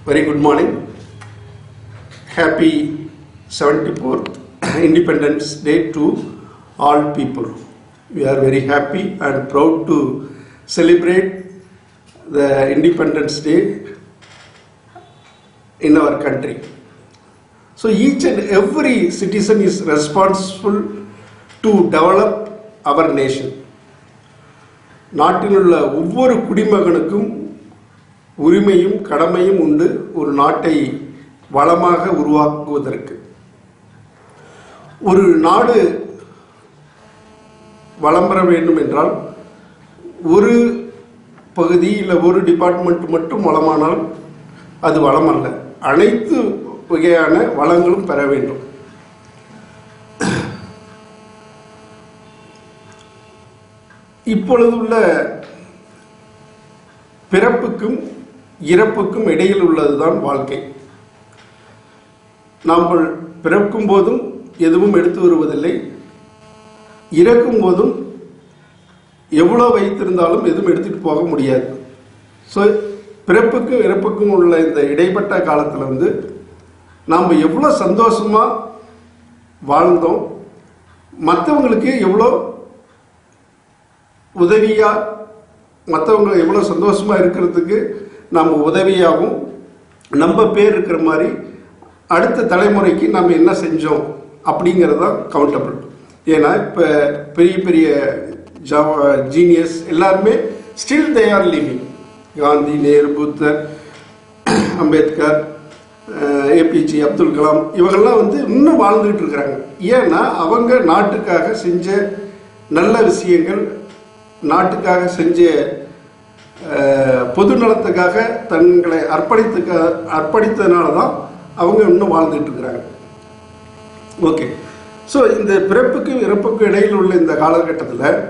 Very good morning. Happy 74th Independence Day to all people. We are very happy and proud to celebrate the Independence Day in our country. So each and every citizen is responsible to develop our nation. நாட்டிலுள்ள ஒவ்வொரு குடிமகனுக்கும் உரிமையும் கடமையும் உண்டு ஒரு நாட்டை வளமாக உருவாக்குவதற்கு. ஒரு நாடு வளம் பெற வேண்டும் என்றால் ஒரு பகுதி இல்லை ஒரு டிபார்ட்மெண்ட் மட்டும் வளமானால் அது வளம் அல்ல, அனைத்து வகையான வளங்களும் பெற வேண்டும். இப்பொழுது உள்ள பிறப்புக்கும் இறப்புக்கும் இடையில் உள்ளதுதான் வாழ்க்கை. நாம் பிறக்கும் போதும் எதுவும் எடுத்து வருவதில்லை, இறக்கும் போதும் எவ்வளோ வைத்திருந்தாலும் எதுவும் எடுத்துட்டு போக முடியாது. ஸோ பிறப்புக்கும் இறப்புக்கும் உள்ள இந்த இடைப்பட்ட காலத்தில் நாம் எவ்வளோ சந்தோஷமாக வாழ்ந்தோம், மற்றவங்களுக்கு எவ்வளோ உதவியாக, மற்றவங்க எவ்வளோ சந்தோஷமாக இருக்கிறதுக்கு நம்ம உதவியாகவும் நம்ம பேர் இருக்கிற மாதிரி அடுத்த தலைமுறைக்கு நம்ம என்ன செஞ்சோம் அப்படிங்கிறது தான் கவுண்டபிள். ஏன்னா இப்போ பெரிய பெரிய ஜீனியஸ் எல்லாருமே still they are living. Gandhi, Nehru, Buddha, Ambedkar, APJ Abdul Kalam இவங்கெல்லாம் இன்னும் வாழ்ந்துகிட்டு இருக்கிறாங்க. ஏன்னா அவங்க நாட்டுக்காக செஞ்ச நல்ல விஷயங்கள், நாட்டுக்காக செஞ்ச பொது நலத்துக்காக தங்களை அர்ப்பணித்ததுனால தான் அவங்க இன்னும் வாழ்ந்துட்டு இருக்கிறாங்க. ஓகே, ஸோ இந்த பிறப்புக்கும் இறப்புக்கும் இடையில் உள்ள இந்த காலகட்டத்தில்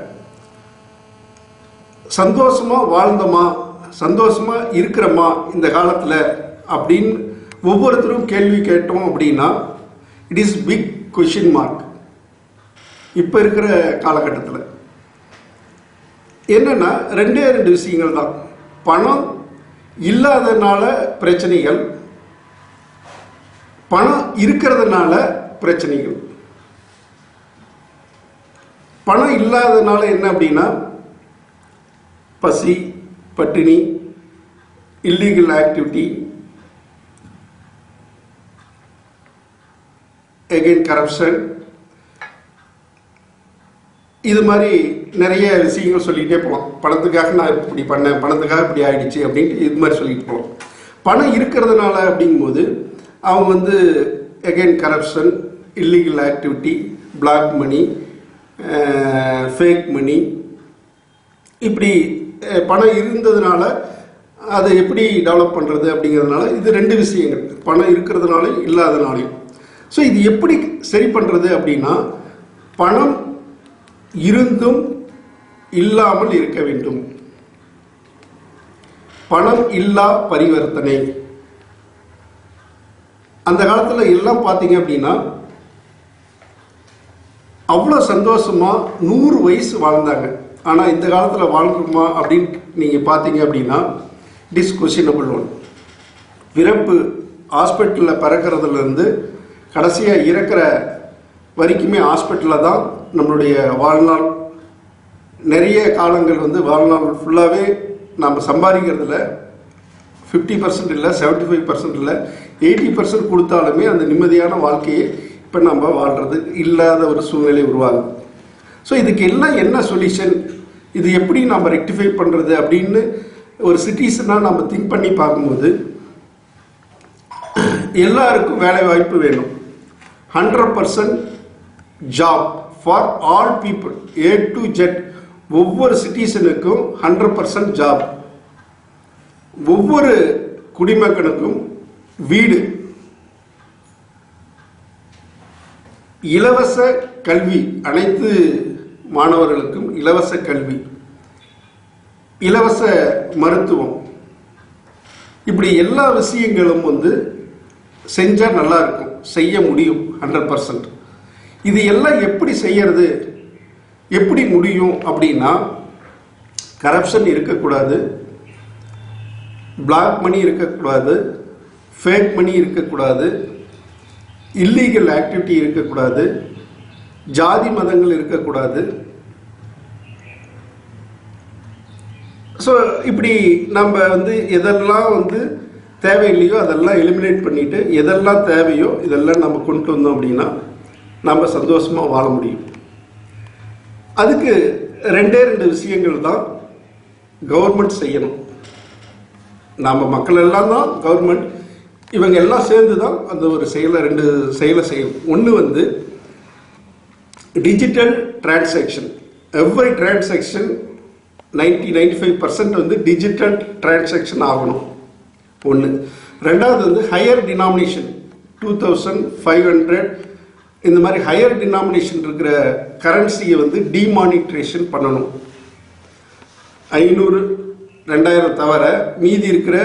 சந்தோஷமாக வாழ்ந்தோமா, சந்தோஷமாக இருக்கிறோமா இந்த காலத்தில் அப்படின்னு ஒவ்வொருத்தரும் கேள்வி கேட்டோம் அப்படின்னா it is big question mark. இப்போ இருக்கிற காலகட்டத்தில் என்னன்னா ரெண்டே விஷயங்கள் தான். பணம் இல்லாததுனால பிரச்சனைகள், பணம் இருக்கிறதுனால பிரச்சனைகள். பணம் இல்லாததுனால என்ன அப்படின்னா பசி, பட்டினி, இல்லீகல் ஆக்டிவிட்டி, அகைன் கரப்ஷன், இது மாதிரி நிறைய விஷயங்கள் சொல்லிகிட்டே போகலாம். பணத்துக்காக நான் இப்படி பண்ணேன், பணத்துக்காக இப்படி ஆயிடுச்சு அப்படின்ட்டு இது மாதிரி சொல்லிட்டு போகலாம். பணம் இருக்கிறதுனால அப்படிங்கும்போது அவங்க again corruption, illegal activity, black money, fake money, இப்படி பணம் இருந்ததுனால அதை எப்படி டெவலப் பண்ணுறது அப்படிங்கிறதுனால இது ரெண்டு விஷயங்கள், பணம் இருக்கிறதுனால இல்லாதனாலையும். ஸோ இது எப்படி சரி பண்ணுறது அப்படின்னா பணம் இருந்தும் இல்லாமல் இருக்க வேண்டும். பணம் இல்லா பரிவர்த்தனை. அந்த காலத்தில் எல்லாம் பார்த்தீங்க அப்படின்னா அவ்வளோ சந்தோஷமா 100 வயசு வாழ்ந்தாங்க. ஆனால் இந்த காலத்தில் வாழ்றோமா அப்படின்னு நீங்கள் பார்த்தீங்க அப்படின்னா இட் இஸ் கொஸ்டினபிள் ஒன். பிறப்பு ஹாஸ்பிட்டலில் பிறக்கிறதுலேருந்து கடைசியாக இறக்கிற வரைக்குமே ஹாஸ்பிட்டலில் தான் நம்மளுடைய வாழ்நாள். நிறைய காலங்கள் வாழ்நாள் ஃபுல்லாகவே நம்ம சம்பாதிக்கிறதுல 50% இல்லை, 75% இல்லை, 80% கொடுத்தாலுமே அந்த நிம்மதியான வாழ்க்கையை இப்போ நம்ம வாழ்கிறது இல்லாத ஒரு சூழ்நிலை உருவாகுது. ஸோ இதுக்கு எல்லாம் என்ன சொல்யூஷன், இது எப்படி நம்ம ரெக்டிஃபை பண்ணுறது அப்படின்னு ஒரு சிட்டிசனாக நம்ம திங்க் பண்ணி பார்க்கும்போது எல்லாருக்கும் வேலை வாய்ப்பு வேணும். 100% job for all people, A to Z. ஒவ்வொரு சிட்டிசனுக்கும் 100% ஜாப், ஒவ்வொரு குடிமகனுக்கும் வீடு, இலவச கல்வி, அனைத்து மாணவர்களுக்கும் இலவச கல்வி, இலவச மருத்துவம், இப்படி எல்லா விஷயங்களும் செஞ்சால் நல்லா இருக்கும், செய்ய முடியும் 100%. இது எல்லாம் எப்படி செய்யறது, எப்படி முடியும் அப்படின்னா கரப்ஷன் இருக்கக்கூடாது, பிளாக் மணி இருக்கக்கூடாது, ஃபேக் மணி இருக்கக்கூடாது, இல்லீகல் ஆக்டிவிட்டி இருக்கக்கூடாது, ஜாதி மதங்கள் இருக்கக்கூடாது. ஸோ இப்படி நம்ம வந்து எதெல்லாம் வந்து தேவையில்லையோ அதெல்லாம் எலிமினேட் பண்ணிவிட்டு எதெல்லாம் தேவையோ இதெல்லாம் நம்ம கொண்டு வந்தோம் அப்படின்னா நம்ம சந்தோஷமாக வாழ முடியும். அதுக்கு ரெண்டே விஷயங்கள் தான் கவர்மெண்ட் செய்யணும். நம்ம மக்கள் எல்லாம் தான் கவர்மெண்ட், இவங்க எல்லாம் சேர்ந்து தான் அந்த ஒரு ரெண்டு செயலை செய்யணும். ஒன்று வந்து டிஜிட்டல் டிரான்சாக்ஷன். எவ்ரி டிரான்சாக்ஷன் 95% வந்து டிஜிட்டல் டிரான்சாக்ஷன் ஆகணும் ஒன்று. ரெண்டாவது வந்து ஹையர் டினாமினேஷன் 2500 இந்த மாதிரி ஹையர் டினாமினேஷன் இருக்கிற கரன்சியை வந்து டிமானிட்ரேஷன் பண்ணணும். 500 2000 தவிர மீதி இருக்கிற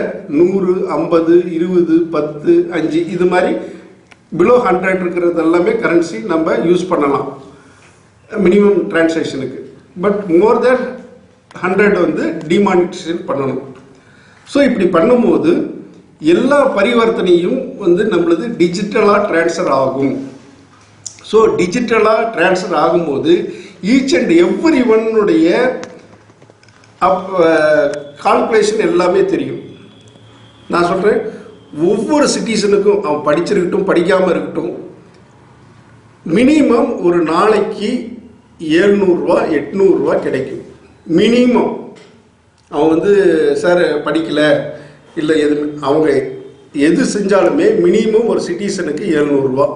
100 50 20 10 5 இது மாதிரி பிலோ 100 இருக்கிறது எல்லாமே கரன்சி நம்ம யூஸ் பண்ணலாம் மினிமம் டிரான்சாக்ஷனுக்கு. பட் மோர் தேன் 100 வந்து டிமானிட்ரேஷன் பண்ணணும். ஸோ இப்படி பண்ணும்போது எல்லா பரிவர்த்தனையும் வந்து நம்மளது டிஜிட்டலாக டிரான்ஸ்ஃபர் ஆகும். ஸோ டிஜிட்டலாக டிரான்ஸ்ஃபர் ஆகும்போது ஈச் அண்ட் எவ்ரி ஒன்னுடைய கால்குலேஷன் எல்லாமே தெரியும். நான் சொல்கிறேன், ஒவ்வொரு சிட்டிசனுக்கும் அவன் படிச்சிருக்கட்டும் படிக்காமல் இருக்கட்டும் மினிமம் ஒரு நாளைக்கு 700 800 கிடைக்கும் மினிமம். அவன் வந்து சார் படிக்கலை இல்லை அவங்க எது செஞ்சாலுமே மினிமம் ஒரு சிட்டிசனுக்கு 700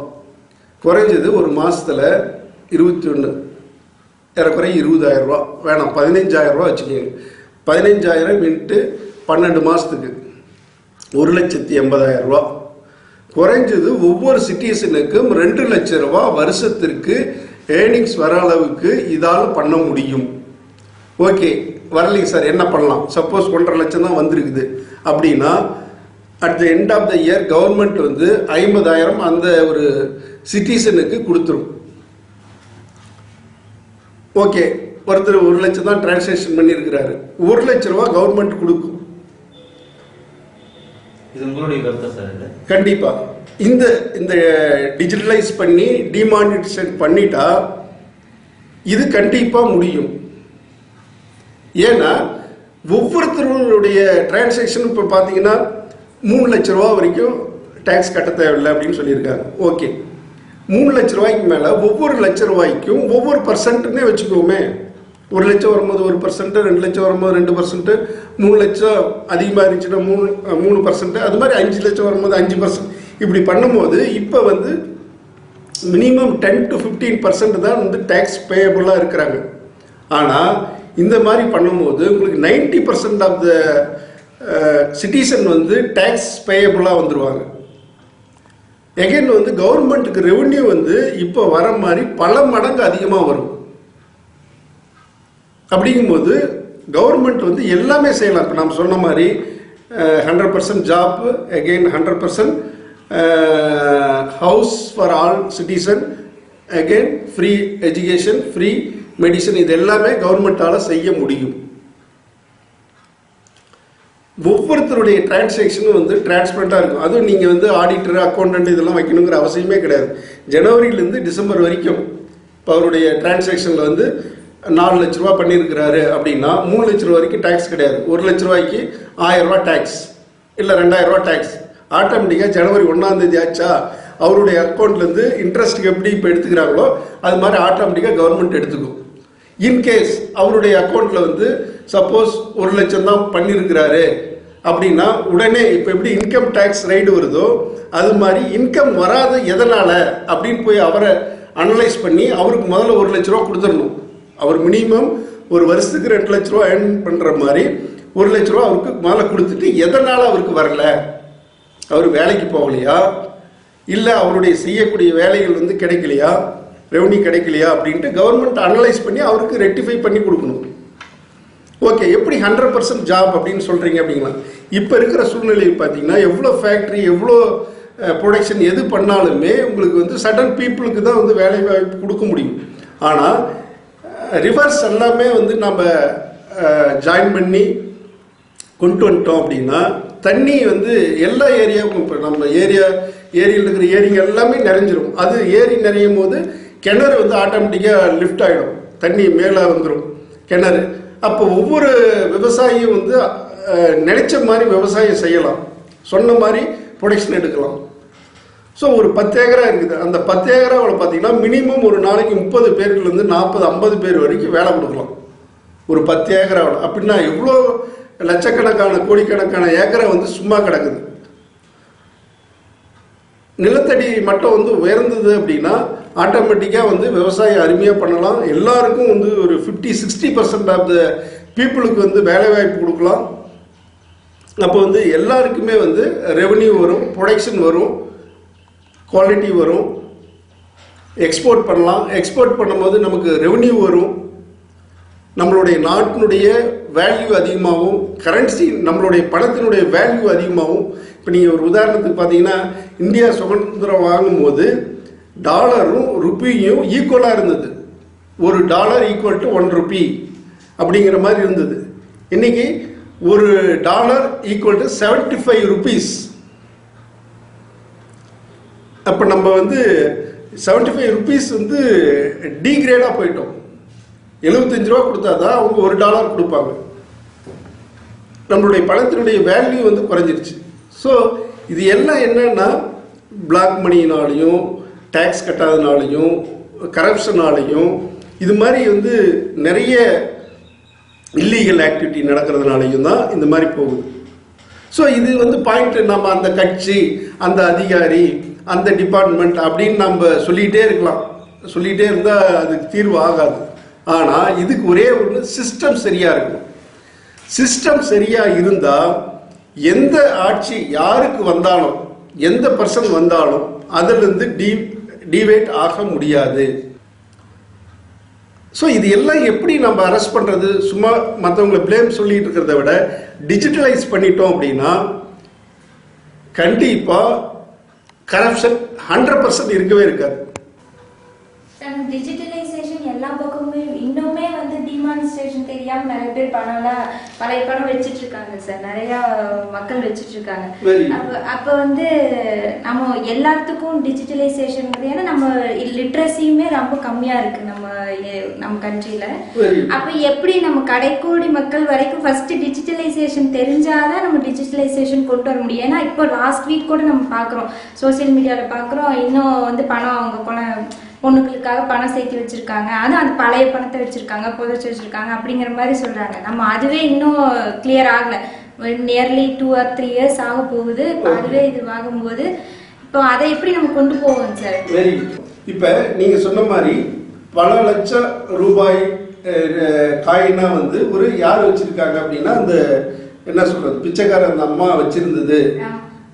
குறைஞ்சது ஒரு மாதத்தில் 21 ஏறக்குறைய 20,000 வேணாம் 15,000 வச்சுக்கோங்க. 15,000 இன்ட்டு 12 மாதத்துக்கு 1,80,000 குறைஞ்சது ஒவ்வொரு சிட்டிசனுக்கும் 2 லட்சம் ரூபா வருஷத்திற்கு ஏர்னிங்ஸ் வர அளவுக்கு இதால் பண்ண முடியும். ஓகே வரலைங்க சார் என்ன பண்ணலாம்? சப்போஸ் 1.5 லட்சம் தான் வந்திருக்குது அப்படின்னா at the end of the year government வந்து 50,000 அந்த ஒரு சிட்டிசனுக்கு கொடுத்துரும். ஓகே ஒருத்தர் 1 லட்சம் தான் டிரான்சாக்ஷன் பண்ணியிருக்கிறாரு, 1 லட்ச ரூபா கவர்மெண்ட் கொடுக்கும். இது உங்களுடைய கருத்து சார்? கண்டிப்பா இந்த இந்த டிஜிட்டலைஸ் பண்ணி டிமானிட்ரேஷன் பண்ணிட்டா இது கண்டிப்பா முடியும். ஏன்னா ஒவ்வொருத்தருடைய டிரான்சாக்ஷன் இப்போ பார்த்தீங்கன்னா 3 லட்ச ரூபா வரைக்கும் டேக்ஸ் கட்ட தேவையில்லை அப்படின்னு சொல்லியிருக்காங்க. ஓகே 3 லட்ச ரூபாய்க்கு மேலே ஒவ்வொரு லட்ச ரூபாய்க்கும் ஒவ்வொரு பர்சன்ட்னே வச்சுக்கோமே. 1 லட்சம் வரும்போது 1%, 2 லட்சம் வரும்போது 2%, 3 லட்சம் அதிகமாக இருந்துச்சுன்னா 3%, அது மாதிரி 5 லட்சம் வரும்போது 5%. இப்படி பண்ணும்போது இப்போ வந்து மினிமம் 10 to 15% தான் வந்து டேக்ஸ் பேயபுளாக இருக்கிறாங்க. ஆனால் இந்த மாதிரி பண்ணும்போது உங்களுக்கு 90% ஆஃப் த சிட்டிசன் வந்து டேக்ஸ் பேயபுளாக வந்துடுவாங்க. எகைன் வந்து கவர்மெண்ட்டுக்கு ரெவன்யூ வந்து இப்போ வர மாதிரி பல மடங்கு அதிகமாக வரும். அப்படிங்கும்போது கவர்மெண்ட் வந்து எல்லாமே செய்யலாம். இப்போ நம்ம சொன்ன மாதிரி 100% job, again 100% house for all citizen, again free education, free medicine, இது எல்லாமே கவர்மெண்டால் செய்ய முடியும். ஒவ்வொருத்தருடைய டிரான்சாக்ஷனும் வந்து டிரான்ஸ்பரண்டாக இருக்கும். அதுவும் நீங்கள் வந்து ஆடிட்டர் அக்கௌண்டன்ட் இதெல்லாம் வைக்கணுங்கிற அவசியமே கிடையாது. ஜனவரியிலேருந்து டிசம்பர் வரைக்கும் இப்போ அவருடைய டிரான்சாக்ஷனில் வந்து 4 லட்ச ரூபா பண்ணியிருக்கிறாரு அப்படின்னா 3 லட்ச ரூபா வரைக்கும் டேக்ஸ் கிடையாது. 1 லட்ச ரூபாய்க்கு 1000 ரூபா டேக்ஸ் இல்லை 2000 ரூபா டேக்ஸ். ஆட்டோமேட்டிக்காக ஜனவரி 1ஆம் தேதி ஆச்சா அவருடைய அக்கௌண்ட்லேருந்து இன்ட்ரெஸ்ட்டுக்கு எப்படி இப்போ எடுத்துக்கிறாங்களோ அது மாதிரி ஆட்டோமேட்டிக்காக கவர்மெண்ட் எடுத்துக்கும். இன்கேஸ் அவருடைய அக்கௌண்ட்டில் வந்து சப்போஸ் 1 லட்சம் தான் பண்ணியிருக்கிறாரு அப்படின்னா உடனே இப்போ எப்படி இன்கம் டேக்ஸ் ரைடு வருதோ அது மாதிரி இன்கம் வராது எதனால் அப்படின்னு போய் அவரை அனலைஸ் பண்ணி அவருக்கு முதல்ல 1 லட்ச ரூபா கொடுத்துடணும். அவர் மினிமம் ஒரு வருஷத்துக்கு 2 லட்ச ரூபா ஏர்ன் பண்ணுற மாதிரி 1 லட்ச ரூபா அவருக்கு முதல்ல கொடுத்துட்டு எதனால் அவருக்கு வரல, அவர் வேலைக்கு போகலையா இல்லை அவருடைய செய்யக்கூடிய வேலைகள் வந்து கிடைக்கலையா, ரெவன்யூ கிடைக்கலையா அப்படின்ட்டு கவர்மெண்ட் அனலைஸ் பண்ணி அவருக்கு ரெக்டிஃபை பண்ணி கொடுக்கணும். ஓகே எப்படி 100% ஜாப் அப்படின்னு சொல்கிறீங்க அப்படிங்களா? இப்போ இருக்கிற சூழ்நிலையில் பார்த்தீங்கன்னா எவ்வளோ ஃபேக்ட்ரி எவ்வளோ ப்ரொடக்ஷன் எது பண்ணாலுமே உங்களுக்கு வந்து சடன் பீப்புளுக்கு தான் வந்து வேலை வாய்ப்பு கொடுக்க முடியும். ஆனால் ரிவர்ஸ் எல்லாமே வந்து நம்ம ஜாயின் பண்ணி கொண்டு வந்துட்டோம் அப்படின்னா தண்ணி வந்து எல்லா ஏரியாவுக்கும், இப்போ நம்ம ஏரியில் இருக்கிற ஏரிங்க எல்லாமே நிறைஞ்சிரும். அது ஏரி நிறையும் போது கிணறு வந்து ஆட்டோமேட்டிக்காக லிஃப்ட் ஆகிடும், தண்ணி மேலே வந்துடும் கிணறு. அப்போ ஒவ்வொரு விவசாயியும் வந்து நினைச்ச மாதிரி விவசாயம் செய்யலாம், சொன்ன மாதிரி ப்ரொடக்ஷன் எடுக்கலாம். ஸோ ஒரு 10 ஏக்கரா இருக்குது. அந்த 10 ஏக்கராவில் பார்த்தீங்கன்னா மினிமம் ஒரு நாளைக்கு 30 பேர்லேருந்து 40-50 பேர் வரைக்கும் வேலை கொடுக்கலாம் ஒரு 10 ஏக்கராவில். அப்படின்னா எவ்வளோ லட்சக்கணக்கான கோடிக்கணக்கான ஏக்கரை வந்து சும்மா கிடக்குது. நிலத்தடி மட்டம் வந்து உயர்ந்தது அப்படின்னா ஆட்டோமேட்டிக்காக வந்து விவசாயம் அருமையாக பண்ணலாம். எல்லாருக்கும் வந்து ஒரு 50-60% ஆஃப் த பீப்புளுக்கு வந்து வேலைவாய்ப்பு கொடுக்கலாம். அப்போ வந்து எல்லாருக்குமே வந்து ரெவன்யூ வரும், ப்ரொடக்ஷன் வரும், குவாலிட்டி வரும், எக்ஸ்போர்ட் பண்ணலாம். எக்ஸ்போர்ட் பண்ணும்போது நமக்கு ரெவன்யூ வரும், நம்மளுடைய நாட்டினுடைய வேல்யூ அதிகமாகும், கரன்சி நம்மளுடைய பணத்தினுடைய வேல்யூ அதிகமாகும். இப்போ நீங்கள் ஒரு உதாரணத்துக்கு பார்த்தீங்கன்னா இந்தியா சுதந்திரம் வாங்கும்போது டாலரும் ருப்பியும் ஈக்குவலாக இருந்தது. ஒரு டாலர் ஈக்குவல் டு 1 ருப்பி அப்படிங்கிற மாதிரி இருந்தது. இன்னைக்கு ஒரு டாலர் ஈக்குவல் டு 75 ருபீஸ். அப்போ நம்ம வந்து 75 ருபீஸ் வந்து டிகிரேடாக போயிட்டோம். 75 ரூபா கொடுத்தா தான் அவங்க $1 கொடுப்பாங்க. நம்மளுடைய பணத்தினுடைய வேல்யூ வந்து குறைஞ்சிருச்சு. ஸோ இது எல்லாம் என்னன்னா பிளாக் மணினாலையும் டேக்ஸ் கட்டாதனாலையும் கரப்ஷனாலையும் இது மாதிரி வந்து நிறைய இல்லீகல் ஆக்டிவிட்டி நடக்கிறதுனாலையும் தான் இந்த மாதிரி போகுது. ஸோ இது வந்து பாயிண்ட். நம்ம அந்த கட்சி, அந்த அதிகாரி, அந்த டிபார்ட்மெண்ட் அப்படின்னு நம்ம சொல்லிகிட்டே இருக்கலாம். சொல்லிகிட்டே இருந்தால் அதுக்கு தீர்வு ஆகாது. ஆனால் இதுக்கு ஒரே ஒன்று, சிஸ்டம் சரியாக இருக்கணும். சிஸ்டம் சரியாக இருந்தால் எந்த ஆட்சி யாருக்கு வந்தாலும், எந்த பர்சன் வந்தாலும் அதிலிருந்து டிவைட் ஆக முடியாது. ஸோ இது எல்லாம் எப்படி நம்ம அரெஸ்ட் பண்ணுறது? சும்மா மற்றவங்களை பிளேம் சொல்லிட்டு இருக்கிறத விட டிஜிட்டலைஸ் பண்ணிட்டோம் அப்படின்னா கண்டிப்பாக கரப்ஷன் 100% இருக்கவே இருக்காது. டிஜிட்டலைசேஷன் எல்லா பக்கமுமே இன்னுமே வந்து டிமானிஸ்ட்ரேஷன் தெரியாம நிறைய பேர் பழைய பணம் வச்சிட்டு இருக்காங்க சார். நிறைய மக்கள் வச்சிட்டு இருக்காங்க. அப்ப வந்து நம்ம எல்லாத்துக்கும் டிஜிட்டலைசேஷன், ஏன்னா நம்ம லிட்ரஸியுமே ரொம்ப கம்மியா இருக்கு நம்ம கண்ட்ரில. அப்ப எப்படி நம்ம கடைக்கோடி மக்கள் வரைக்கும் ஃபர்ஸ்ட் டிஜிட்டலைசேஷன் தெரிஞ்சாதான் நம்ம டிஜிட்டலைசேஷன் கொண்டு வர முடியும். ஏன்னா இப்போ லாஸ்ட் வீக் கூட நம்ம பாக்குறோம், சோசியல் மீடியால பாக்குறோம், இன்னும் வந்து பணம் அவங்க பொண்ணுகளுக்காக பணம் சேர்த்து வச்சிருக்காங்க, அது அந்த பழைய பணத்தை வச்சிருக்காங்க, புதைச்சி வச்சிருக்காங்க அப்படிங்கிற மாதிரி சொல்றாங்க. நம்ம அதுவே இன்னும் கிளியர் ஆகல. நியர்லி 2 or 3 years ஆக போகுது. அதுவே இது ஆகும்போது இப்போ அதை எப்படி நம்ம கொண்டு போவோம் சார்? வெரி இப்போ நீங்க சொன்ன மாதிரி பல லட்சம் ரூபாய் காயினா வந்து ஒரு யார் வச்சிருக்காங்க அப்படின்னா அந்த என்ன சொல்றது, பிச்சைக்கார அந்த அம்மா வச்சிருந்தது.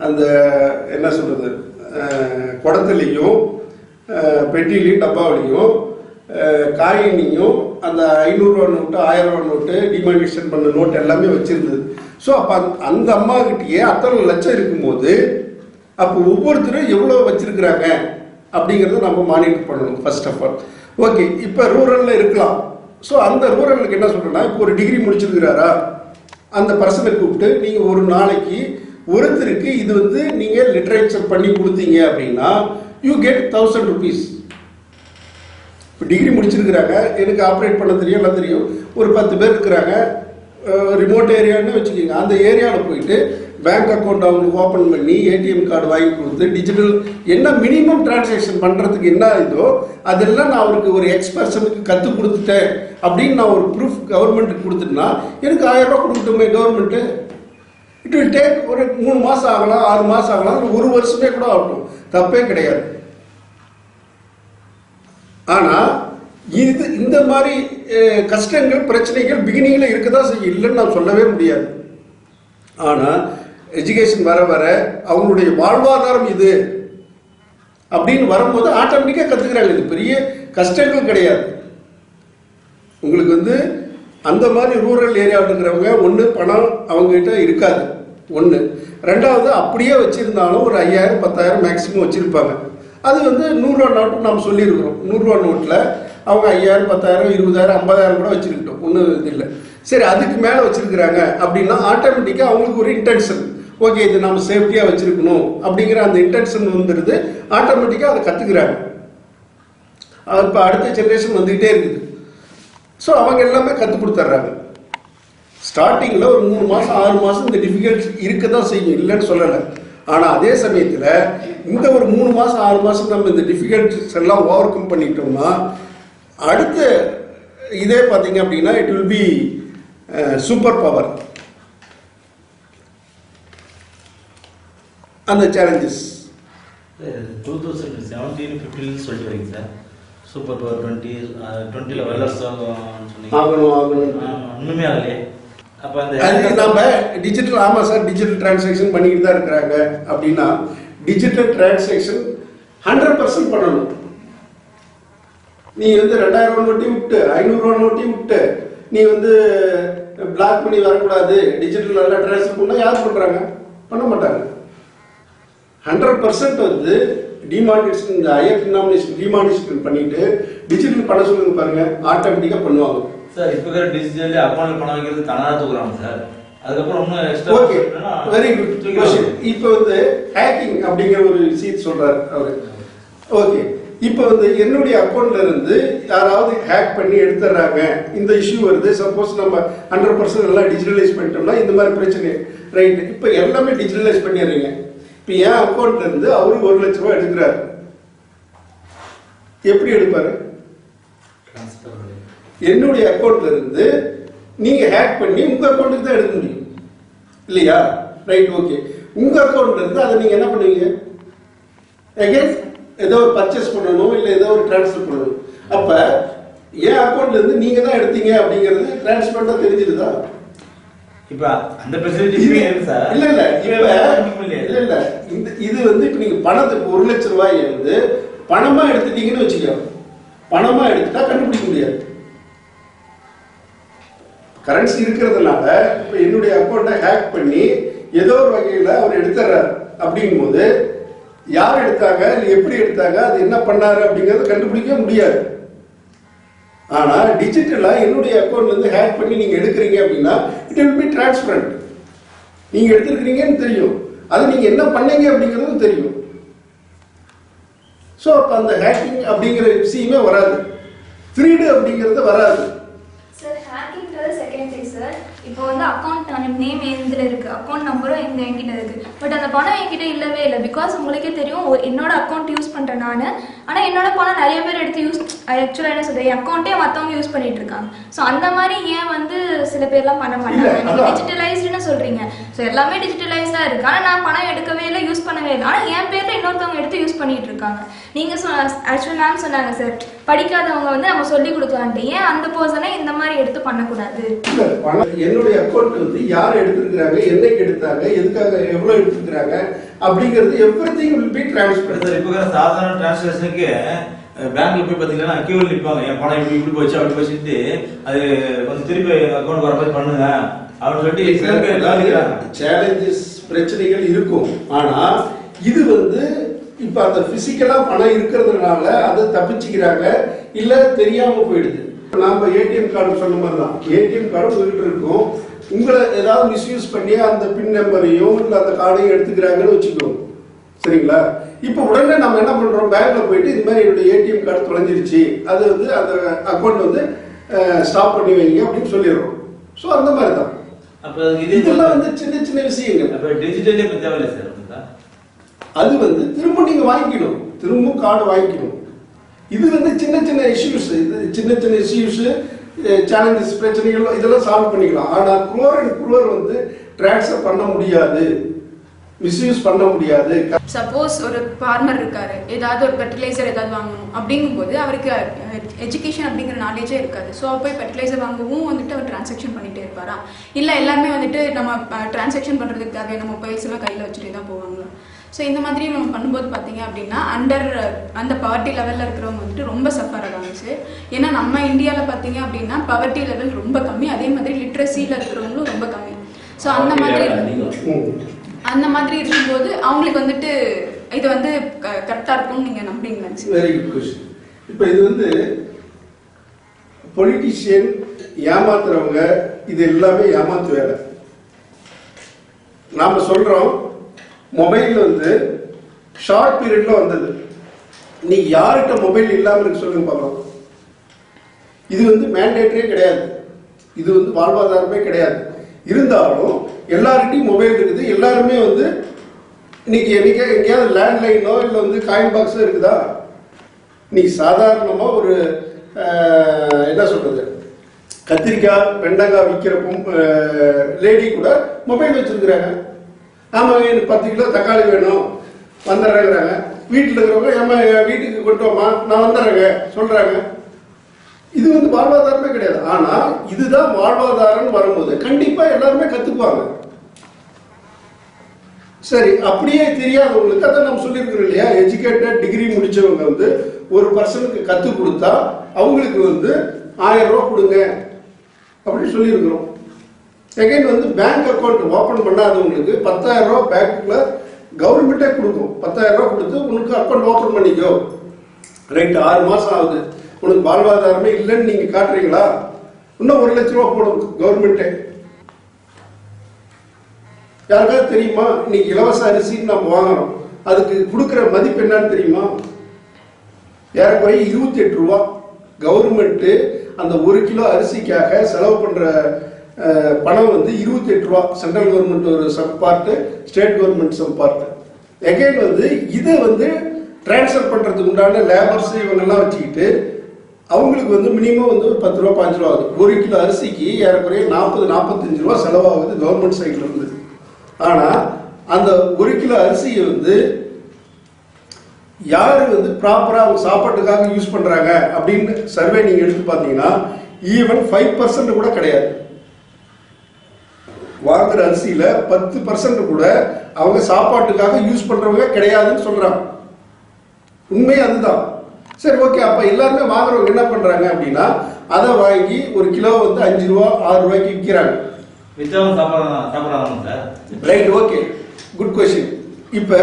அந்த என்ன சொல்றது, குடத்துலையும் பெட்டிலையும் டப்பாவிலையும் காயினையும் அந்த 500 ரூபா நோட்டு, 1000 ரூபா நோட்டு, டிமானிஷன் பண்ண நோட்டு எல்லாமே வச்சிருந்தது. ஸோ அப்போ அந்த அம்மா கிட்டேயே அத்தனை லட்சம் இருக்கும்போது அப்போ ஒவ்வொருத்தரும் எவ்வளோ வச்சிருக்கிறாங்க அப்படிங்கிறத நம்ம மானிட்டர் பண்ணணும் ஃபர்ஸ்ட் ஆஃப் ஆல். ஓகே, இப்போ ரூரலில் இருக்கலாம். ஸோ அந்த ரூரலுக்கு என்ன சொல்கிறேன்னா, இப்போ ஒரு டிகிரி முடிச்சிருக்கிறாரா அந்த பர்சனை கூப்பிட்டு நீங்கள் ஒரு நாளைக்கு ஒருத்தருக்கு இது வந்து நீங்கள் லிட்ரேச்சர் பண்ணி கொடுத்தீங்க அப்படின்னா யூ கெட் 1000 rupees. இப்போ டிகிரி முடிச்சிருக்கிறாங்க, எனக்கு ஆப்ரேட் பண்ண தெரியும், எல்லாம் தெரியும், ஒரு 10 பேர் இருக்கிறாங்க, ரிமோட் ஏரியான்னு வச்சுக்கோங்க. அந்த ஏரியாவில் போயிட்டு பேங்க் அக்கௌண்ட் அவங்களுக்கு ஓப்பன் பண்ணி ஏடிஎம் கார்டு வாங்கி கொடுத்து டிஜிட்டல் என்ன மினிமம் டிரான்சாக்ஷன் பண்ணுறதுக்கு என்ன இதோ அதெல்லாம் நான் அவருக்கு ஒரு எக்ஸ்பர்சனுக்கு கற்றுக் கொடுத்துட்டேன் அப்படின்னு நான் ஒரு ப்ரூஃப் கவர்மெண்ட்டுக்கு கொடுத்துட்டேன்னா எனக்கு 1000 ரூபா கொடுக்கட்டுமே கவர்மெண்ட்டு. இட் வில் டேக் ஒரு 3 மாதம் ஆகலாம், 6 மாதம் ஆகலாம், 1 வருஷமே கூட ஆகட்டும், தப்பே கிடையாது. ஆனால் இந்த மாதிரி கஷ்டங்கள், பிரச்சனைகள் பிகினிங்கில் இருக்கதான் செய்யும், இல்லைன்னு நான் சொல்லவே முடியாது. ஆனால் எஜுகேஷன் வர வர அவங்களுடைய வாழ்வாதாரம் இது அப்படின்னு வரும்போது ஆட்டோமேட்டிக்காக கற்றுக்கிறாங்க. இது பெரிய கஷ்டங்கள் கிடையாது. உங்களுக்கு வந்து அந்த மாதிரி ரூரல் ஏரியாவில் இருக்கிறவங்க ஒன்று பணம் அவங்ககிட்ட இருக்காது, ஒன்று. ரெண்டாவது அப்படியே வச்சுருந்தாலும் ஒரு 5000 10,000 மேக்ஸிமம் வச்சுருப்பாங்க. அது வந்து 100 ரூபா நோட்டு நம்ம சொல்லியிருக்கிறோம். 100 ரூபா நோட்டில் அவங்க 5000 10,000 20,000 50,000 கூட வச்சுருக்கட்டும், ஒன்றும் இது இல்லை. சரி அதுக்கு மேலே வச்சிருக்கிறாங்க அப்படின்னா ஆட்டோமேட்டிக்காக அவங்களுக்கு ஒரு இன்டென்ஷன், ஓகே இது நம்ம சேஃப்டியாக வச்சிருக்கணும் அப்படிங்கிற அந்த இன்டென்ஷன் வந்துடுது, ஆட்டோமேட்டிக்காக அதை கற்றுக்குறாங்க. இப்போ அடுத்த ஜென்ரேஷன் வந்துகிட்டே இருக்குது. ஸோ அவங்க எல்லாமே கற்றுக் கொடுத்துட்றாங்க. ஸ்டார்டிங்கில் ஒரு 3 மாதம் 6 மாதம் இந்த டிஃபிகல்ட் இருக்க தான் செய்யும், இல்லைன்னு சொல்லலை. ஆனால் அதே சமயத்தில் இந்த ஒரு 3 மாதம் 6 மாதம் நம்ம இந்த டிஃபிகல்ட்ஸ் எல்லாம் ஓவர் கம் பண்ணிட்டோம்னா அடுத்த இதே பார்த்தீங்க அப்படின்னா it will be super power. அந்த சேலஞ்சஸ் 2017-15 சொல்லிட்டு வரீங்க சார். சூப்பர் பவர் 20 வெல்லர்ஸ் ஆகணும். ஒன்றுமே ஆகலையே. அப்போ அது நம்ம டிஜிட்டல், ஆமாம் சார் டிஜிட்டல் டிரான்சாக்ஷன் பண்ணிக்கிட்டு தான் இருக்கிறாங்க. அப்படின்னா டிஜிட்டல் டிரான்சாக்ஷன் 100% பண்ணணும். நீ வந்து 2000 நோட்டி விட்டு 500 நோட்டி விட்டு நீ வந்து பிளாக் பண்ணி வரக்கூடாது, டிஜிட்டல் நல்லா டிரான்ஸ்ஃபர் பண்ணால் யார் பண்ணுறாங்க? பண்ண மாட்டாங்க. 100% வந்து டிமானிட்டேஷன், இந்த ஹையர் டினாமினேஷன் டிமானிட்டேஷன் பண்ணிட்டு டிஜிட்டல் பண்ண சொல்லுங்க பாருங்க, ஆட்டோமேட்டிக்காக பண்ணுவாங்க. சார் இப்போ டிஜிட்டலி அக்கௌண்ட்ல பணம் வைக்கிறது தானாக தூக்குறாங்க சார். அதுக்கப்புறம் இன்னும் extra. Okay, very good question. இப்போ வந்து ஹேக்கிங் அப்படிங்கிற ஒரு விஷயத்தை சொல்றாரு அவரு. ஓகே, இப்போ வந்து என்னுடைய அக்கௌண்ட்ல இருந்து யாராவது ஹேக் பண்ணி எடுத்துறாங்க, இந்த இஷ்யூ வருது. சப்போஸ் நம்ம 100% எல்லாம் டிஜிட்டலைஸ் பண்ணிட்டோம்னா இந்த மாதிரி பிரச்சனை, ரைட்? இப்போ எல்லாமே டிஜிட்டலைஸ் பண்ணிடுறீங்க. இப்போ என் அக்கௌண்ட்ல இருந்து அவரு 1 லட்ச ரூபாய் எடுக்கிறாரு, எப்படி எடுப்பாரு? என்னுடைய அக்கௌண்ட்ல இருந்து நீங்க ஹேக் பண்ணி உங்க அக்கௌண்ட்டுக்கு தான் எடுக்க முடியும் இல்லையா? Right, okay. உங்க அக்கௌண்ட்ல இருந்து அதை நீங்க என்ன பண்ணுவீங்க? அகைன் ஏதோ ஒரு பர்ச்சேஸ் பண்ணணும், இல்லை ஏதோ ஒரு டிரான்ஸ்ஃபர் பண்ணணும். அப்ப என் அக்கௌண்ட்ல இருந்து நீங்க தான் எடுத்தீங்க அப்படிங்கிறது டிரான்ஸ்பரண்டா தெரிஞ்சிருதா? இப்ப அந்த ஃபெசிலிட்டி இருக்கு சார். இல்ல இந்த இது வந்து இப்ப நீங்க பணத்துக்கு 1 லட்ச ரூபாய் வந்து பணமா எடுத்துட்டீங்கன்னு வச்சுக்கோ, பணமா எடுத்துட்டா கண்டுபிடிக்க முடியாது. கரன்சி இருக்கிறதுனால இப்ப என்னுடைய அக்கௌண்ட்டை ஹேக் பண்ணி ஏதோ ஒரு வகையில அவர் எடுத்துறாரு. அப்படிங்கும் போது யார் எடுத்தாங்க, எப்படி எடுத்தாங்க, அது என்ன பண்ணாரு அப்படிங்கறத கண்டுபிடிக்க முடியாது. ஆனா டிஜிட்டலா என்னுடைய அக்கௌண்ட்ல இருந்து ஹேக் பண்ணி நீங்க எடுக்கிறீங்க அப்படின்னா இட் வில் பி டிரான்ஸ்பரண்ட். நீங்க எடுத்திருக்கிறீங்கன்னு தெரியும், அது நீங்க என்ன பண்ணீங்க அப்படிங்கிறதும் தெரியும். ஸோ அப்ப அந்த ஹேக்கிங் அப்படிங்கிற விஷயமே வராது, ஃப்ரீடு அப்படிங்கிறது வராது. சார் ஹேக்கிங்கிறது செகண்ட் திங் சார். இப்போ வந்து அக்கௌண்ட் நேம் எந்தில் இருக்கு, அக்கௌண்ட் நம்பரும் என்கிட்ட இருக்கு, பட் அந்த பணம் என்கிட்ட இல்லவே இல்லை. பிகாஸ் உங்களுக்கே தெரியும், என்னோட அக்கௌண்ட் யூஸ் பண்றேன் நான், ஆனா என்னோட பணம் நிறைய பேர் எடுத்து யூஸ், ஆக்சுவலா என்ன சொல்றேன், என் அக்கௌண்ட்டே மற்றவங்க யூஸ் பண்ணிட்டு இருக்காங்க. ஸோ அந்த மாதிரி ஏன் வந்து சில பேர்லாம் பண்ண மாட்டாங்க? நீங்க டிஜிட்டலைஸ்டுன்னு சொல்றீங்க, ஸோ எல்லாமே டிஜிட்டலைஸ்டா இருக்கு, ஆனா நான் பணம் எடுக்கவே இல்லை, யூஸ் பண்ணவே இல்லை, ஆனா என் பேர்ல இன்னொருத்தவங்க எடுத்து யூஸ் பண்ணிட்டு இருக்காங்க. நீங்க ஆக்சுவலா மேம் சொன்னாங்க சார், படிக்காதவங்க வந்து நம்ம சொல்லி கொடுக்கலான்ட்டு, ஏன் அந்த பர்சனை இந்த மாதிரி எடுத்து பண்ணக்கூடாது? என்னுடைய அக்கௌண்ட் வந்து யார் எடுத்திருக்கிறாங்க, என்னைக்கு எடுத்தாங்க, எதுக்காக, எவ்வளவு எடுத்திருக்கிறாங்க அப்படிங்கிறது everything will be transparent. Sir இப்போ சாதாரண டிரான்சாக்ஷனுக்கு பேங்க்ல போய் பாத்தீங்கன்னா கியூல நிப்பாங்க, என் பணம் இப்படி போச்சு அப்படி போச்சுட்டு அது கொஞ்சம் திருப்பி அக்கௌண்ட் வர மாதிரி பண்ணுங்க அப்படின்னு சொல்லிட்டு சேலஞ்சஸ், பிரச்சனைகள் இருக்கும். ஆனா இது வந்து இப்ப அந்த பிசிக்கலா பணம் இருக்கிறதுனால அதை தப்பிச்சுக்கிறாங்க, இல்ல தெரியாம போயிடுது. நாம ஏடிஎம் கார்டு சொன்ன மாதிரி தான், ஏடிஎம் கார்டு உங்ககிட்ட இருக்கும், உங்களை ஏதாவது மிஸ்யூஸ் பண்ணி அந்த பின் நம்பரையும் இல்லை அந்த கார்டையும் எடுத்துக்கிறாங்கன்னு வச்சுக்கோங்க, சரிங்களா? இப்போ உடனே நம்ம என்ன பண்றோம், பேங்க்ல போயிட்டு இது மாதிரி என்னுடைய ஏடிஎம் கார்டு தொலைஞ்சிருச்சு, அது வந்து அந்த அக்கௌண்ட் வந்து ஸ்டாப் பண்ணி வைங்க அப்படின்னு சொல்லிடுறோம். ஸோ அந்த மாதிரி தான். இதெல்லாம் வந்து சின்ன சின்ன விஷயங்கள். டிஜிட்டலே தேவையில்லை சார். அது வந்து திரும்ப நீங்க வாங்கிக்கணும், திரும்ப கார்டு வாங்கிக்கணும். இது வந்து சின்ன சின்ன இஷ்யூஸ், இது சின்ன சின்ன இஷ்யூஸ், சேலஞ்சஸ், பிரச்சனைகள் இதெல்லாம் சால்வ் பண்ணிக்கலாம். ஆனால் குரோர் வந்து டிரான்ஸ்ஃபர் பண்ண முடியாது, மிஸ்யூஸ் பண்ண முடியாது. சப்போஸ் ஒரு ஃபார்மர் இருக்காரு, ஏதாவது ஒரு ஃபெர்டிலைசர் ஏதாவது வாங்கணும் அப்படிங்கும்போது அவருக்கு எஜுகேஷன் அப்படிங்கிற நாலேஜே இருக்காது. ஸோ போய் ஃபெர்டிலைசர் வாங்கவும் வந்துட்டு அவர் டிரான்சாக்ஷன் பண்ணிட்டே இருப்பாரா, இல்லை எல்லாமே வந்துட்டு நம்ம டிரான்சாக்ஷன் பண்ணுறதுக்கு தேவையான மொபைல்ஸ் எல்லாம் கையில் வச்சுட்டு தான் போவாங்களா? ஸோ இந்த மாதிரி நம்ம பண்ணும்போது பார்த்தீங்க அப்படின்னா அந்த பவர்ட்டி லெவலில் இருக்கிறவங்க வந்துட்டு ரொம்ப சஃபர் ஆகாங்க சார். ஏன்னா நம்ம இந்தியாவில் பார்த்தீங்க அப்படின்னா பவர்ட்டி லெவல் ரொம்ப கம்மி, அதே மாதிரி லிட்ரஸியில் இருக்கிறவங்களும் ரொம்ப கம்மி. ஸோ அந்த மாதிரி இருக்கும்போது அவங்களுக்கு வந்துட்டு இது வந்து கரெக்டாக இருக்கும்னு நீங்கள் நம்புறீங்களா? Very good question. இப்போ இது வந்து பொலிட்டிஷியன் ஏமாத்துறவங்க இது எல்லாமே ஏமாத்து வேலை. நாம சொல்றோம் மொபைல் வந்து ஷார்ட் பீரியட்ல வந்தது. நீ யார்கிட்ட மொபைல் இல்லாம இருக்கு சொல்லுங்க பார்க்கலாம். இது வந்து மேண்டேட்டரியே கிடையாது, இது வந்து வாழ்வாதாரமே கிடையாது. இருந்தாலும் எல்லார்கிட்டையும் மொபைல் இருக்குது. எல்லாருமே வந்து இன்னைக்கு எங்கேயாவது லேண்ட்லைனோ இல்லை வந்து காயின் பாக்ஸோ இருக்குதா? நீ சாதாரணமா ஒரு என்ன சொல்றது, கத்திரிக்காய் வெண்டைக்காய் விற்கிறப்போ லேடி கூட மொபைல் வச்சிருக்கிறாங்க. ஆமாம் எனக்கு 10 கிலோ தக்காளி வேணும் வந்துடுறேங்கிறாங்க. வீட்டில் இருக்கிறவங்க ஏமா வீட்டுக்கு கொண்டுவோமா நான் வந்துடுறேங்க சொல்றாங்க. இது வந்து வாழ்வாதாரமே கிடையாது. ஆனா இதுதான் வாழ்வாதாரம் வரும்போது கண்டிப்பா எல்லாருமே கத்துக்குவாங்க. சரி, அப்படியே தெரியாதவங்களுக்கு அதை நம்ம சொல்லியிருக்கிறோம் இல்லையா, எஜுகேட்டட் டிகிரி முடிச்சவங்க வந்து ஒரு பர்சனுக்கு கத்து கொடுத்தா அவங்களுக்கு வந்து 1000 ரூபா கொடுங்க அப்படின்னு சொல்லியிருக்கிறோம். செகண்ட் வந்து பேங்க் அக்கௌண்ட் ஓபன் பண்ணாதவங்களுக்கு 10,000 ரூபா பேங்க்ல கவர்மெண்டே கொடுக்கும். 10,000 ரூபா கொடுத்து உனக்கு அக்கௌண்ட் ஓபன் பண்ணிக்கோ. ரைட், 6 மாசம் ஆகுது, உனக்கு வாழ்வாதாரமே இல்லைன்னு நீங்க காட்டுறீங்களா, இன்னும் 1 லட்ச ரூபா போடும் கவர்மெண்டே. யாருக்காவது தெரியுமா? இன்னைக்கு இலவச அரிசின்னு நம்ம வாங்கணும், அதுக்கு கொடுக்குற மதிப்பு என்னன்னு தெரியுமா? ஏறக்குறைய 28 ரூபா. கவர்மெண்ட் அந்த 1 கிலோ அரிசிக்காக செலவு பண்ற பணம் வந்து 28 ரூபா. சென்ட்ரல் கவர்மெண்ட் ஒரு sub part, state government sub part. Again வந்து இதை வந்து டிரான்ஸ்ஃபர் பண்றதுக்கு உண்டான லேபர்ஸ் இவங்கெல்லாம் வச்சுக்கிட்டு அவங்களுக்கு வந்து மினிமம் வந்து 10 ரூபா 5 ரூபா ஆகுது. 1 கிலோ அரிசிக்கு ஏறக்குறைய 40-45 ரூபா செலவாகுது கவர்மெண்ட் சைட்ல இருந்து. ஆனா அந்த 1 கிலோ அரிசியை வந்து யாரு வந்து ப்ராப்பரா அவங்க சாப்பாட்டுக்காக யூஸ் பண்றாங்க அப்படின்னு சர்வே நீங்க எடுத்து பார்த்தீங்கன்னா ஈவன் 5% கூட கிடையாது. வாங்குற அரிசியில 10% கூட அவங்க சாப்பாட்டுக்காக யூஸ் பண்றவங்க கிடையாதுன்னு சொல்றாங்க. உண்மை அதுதான். சரி, ஓகே, அப்ப எல்லாருமே வாங்குறவங்க என்ன பண்றாங்க அப்படின்னா அதை வாங்கி 1 கிலோ வந்து 5 ரூபா 6 ரூபாய்க்கு விற்கிறாங்க. Right, okay, good question. இப்ப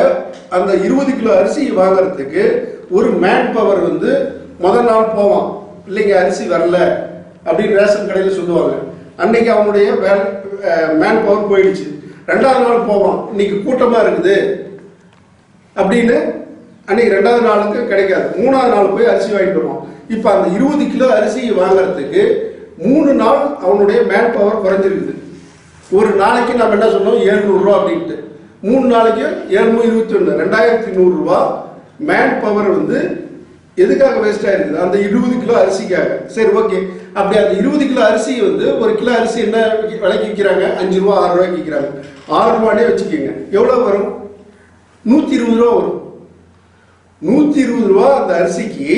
அந்த 20 கிலோ அரிசி வாங்குறதுக்கு ஒரு மேன் பவர் வந்து முதல் நாள் போவான், இல்லைங்க அரிசி வரல அப்படின்னு ரேஷன் கடையில் சொல்லுவாங்க. அன்னைக்கு அவனுடைய மேன் பவர் போயிடுச்சு. 2வது நாள் போவான், இன்னைக்கு கூட்டமா இருக்குது அப்படின்னு அன்னைக்கு 2வது நாளுக்கு கிடைக்காது. 3வது நாள் போய் அரிசி வாங்கிட்டு வருவான். இப்ப அந்த 20 கிலோ அரிசி வாங்குறதுக்கு 3 நாள் அவனுடைய மேன் பவர் குறைஞ்சிருக்குது. ஒரு நாளைக்கு நம்ம என்ன சொன்னோம், 700 ரூபா அப்படின்ட்டு. 3 நாளைக்கு 721 2100 ரூபா மேன் பவர் வந்து எதுக்காக வேஸ்ட் ஆயிருக்குது? அந்த 20 கிலோ அரிசிக்காக. சரி, ஓகே, அப்படி அந்த 20 கிலோ அரிசி வந்து 1 கிலோ அரிசி என்ன விலைக்கு விற்கிறாங்க? 5 ரூபா 6 ரூபாய்க்கு விற்கிறாங்க. 6 ரூபானே வச்சுக்கோங்க, எவ்வளவு வரும்? 120 ரூபா வரும். 120 ரூபா அந்த அரிசிக்கு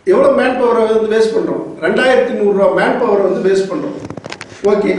எவ்வளவு மேன் பவரை வந்து வேஸ்ட் பண்றோம்? 2100 ரூபா மேன் பவரை வந்து வேஸ்ட் பண்றோம். ஓகே.